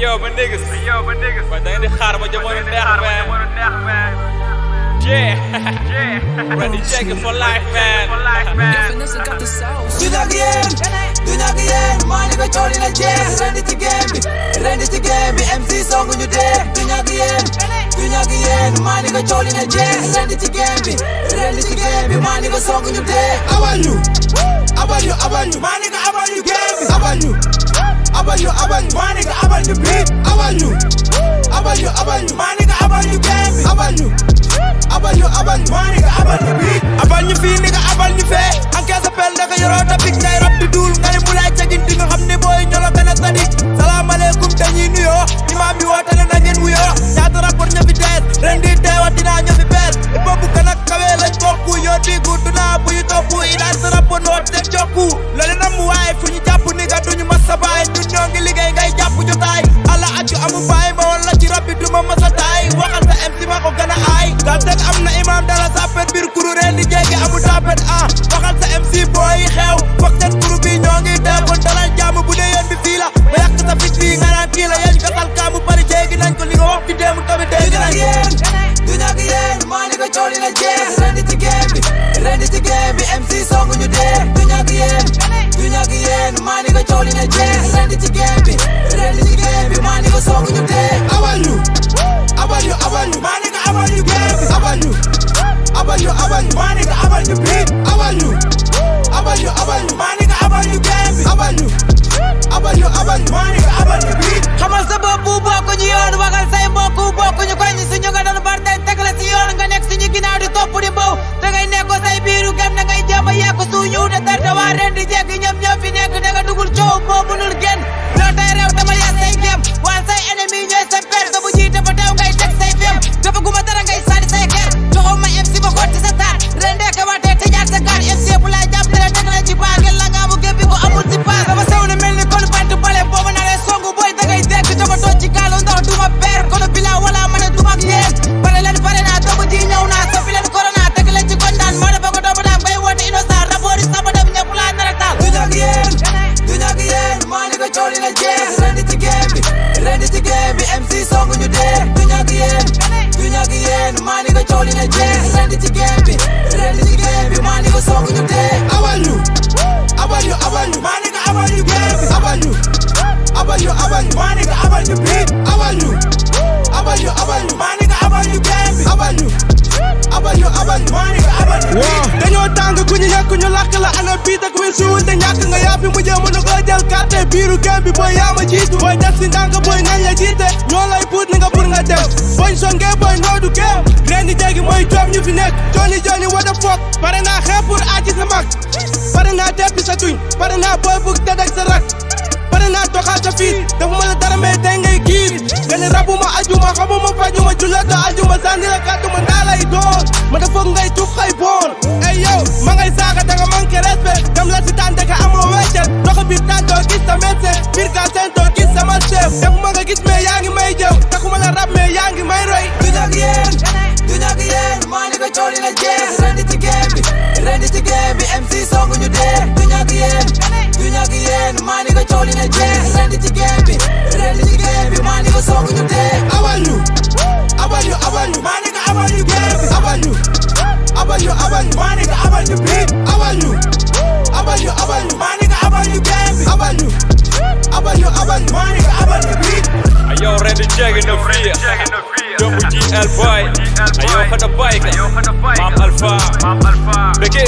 Yo, my niggas. But then the xaar ma jamono neex, man. Yeah. Ready check it for life, man. Du ñàkk yéen maa ni ko cooli na jeex rendi ci game bi MC songu ñu dee du ñàkk yéen maa ni ko cooli na jeex rendi ci game bi maa ni ko songu ñu dee abal ñu maa ni ko abal ñu game bi abal ñu maa ni ko abal ñu beat abal ñu maa ni ko abal ñu game bi abal ñu maa ni ko abal ñu beat abal ñu fii ni ko abal ñu fee encaisse appel ndaka yoroo tapik day rab di duul nga ne mu laay cagin di nga xam ne booy ñoo la gën a sadik salaamaaleykum dañuy nuyoo imaam bi woote na ngeen wuyoo ñaata rapport ña fi dees ren di teewaat dinaa ña fi bees il faut bu gën a kawee lañ bokku yoo di gudd naa bu ñu topp ilaaj sa rapport noot teg jokku loolu na mu waaye fu ñu jàpp ni nga duñu mas sa baay ñun ñoo ngi liggéey ngay jàpp jotaay ala accu amu baay ma woon la ci rab bi du ma mas a taay waxal sa MC ma ko gën a aay gal teg am na imaam dala sappet biir kuru ren di jéggi amu tapet waxal sa MC booy xew foog seen kuru bi ñoo ngi dee kon dalal jàmm bu dee yoon bi fii la ba yàq sa fit bi nga naan kii la yéen gasal kaamu bari jéggi nañ ko li nga wax fi déemu tamit dégg nañ ko du ñàkk yéen maa ni ko cooli na jeex rendi ci game bi MC songu ñu dee du ñàkk yéen maa ni ko cooli na jeex rendi ci game bi maa ni ko songu ñu dee abal ñu maa ni ko abal ñu game bi abal ñu maa ni ko abal ñu beat abal ñu maa ni ko abal ñu game bi abal ñu maa ni ko abal ñu beat xamal sa bopp bokk ñu yoon waxal say mbokk bokk ñu koy ñu suñu nga doon bar teg la si yoon nga nekk suñu ginnaaw di topp di mbow dangay nekk say biiru gem na ngay jéem a yàq suñu de tarta waa ren di jekki ñoom ñoo fi nekk danga dugul coow moo mënul génn loo tay réew dama yàq say gem waan say ennemi ñooy sa perte bu jiite ba teew ngay teg say fem dafa guma dara ngay sànni say xeer joxo ma MC ba xotti sa taat ren deke waatee tëjaat sa gaar MC bu lay jàpp tere teg la ci baa ngeen la nga amu gémbi ko amul si paas dama sew na mel ni kon bant bale boobu na leen songu booy dangay dekk dama toog ci kaalu ndax duma peer kono bila wala ma ne duma ak yéen pare naa doomu ji ñëw naa soppi leen corona teg leen ci kontaan moo dafa ko doomu daan bay woote innocent rapport yi sama dem ñëpp laa nar a taal du ñàkk yéen maa ni ko cooli na jeex rendi ci game bi MC songu ñu dee du ñàkk yéen maa ni ko cooli na jeex rendi ci game bi maa ni ko songu ñu dee abal ñu maa ni ko abal ñu game bi abal ñu maa ni ko abal ñu beat abal ñu maa ni ko abal ñu game bi abal ñu maa ni ko abal ñu dañoo tàng ku ñu yekk ñu lakk la ana biit ak win suwul te ñàkk nga yaa fi mujjee mën na ko jël carte biiru game bi booy yaa ma jiitu booy des si ndànk booy nañ la jiite ñoo lay puut ni nga pour nga dem booy songee booy noodu game ren di jéggi mooy joom ñu fi nekk Johnny what the fuck pare naa xeex pour aji sa mag pare naa teppi sa tuñ pare naa booy bug tëdd ak sa rak pare naa doxal sa fiit defuma la dara mais tey ngay giir nga ne rabuma ajuma xamuma fajuma julata ajuma sànni la kàdduma ndaa lay doon ma dafa ngay tux xay boon ay yow ma ngay saaga danga manqué respect dem la si tànn daka amoo weccet doxa biir tànn doo gis sa médecin biir gaa seen doo gis sama chef defuma nga gis mais yaa ngi may jëw taxuma la rab mais yaa ngi may roy du ñàkk yéen maa ni ko cooli na jeex rendi ci game bi MC songu ñu dee du ñàkk yéen maa ni ko cooli na jeex rendi ci game bi maa ni ko songu ñu dee abal ñu maa ni ko abal ñu game bi abal ñu maa ni ko abal ñu beat abal ñu maa ni ko abal ñu game bi abal ñu maa ni ko abal ñu beat Ayo, ready check in the free. Doomu GL boy. Ayo, kada bike. Mam Alpha. Beke.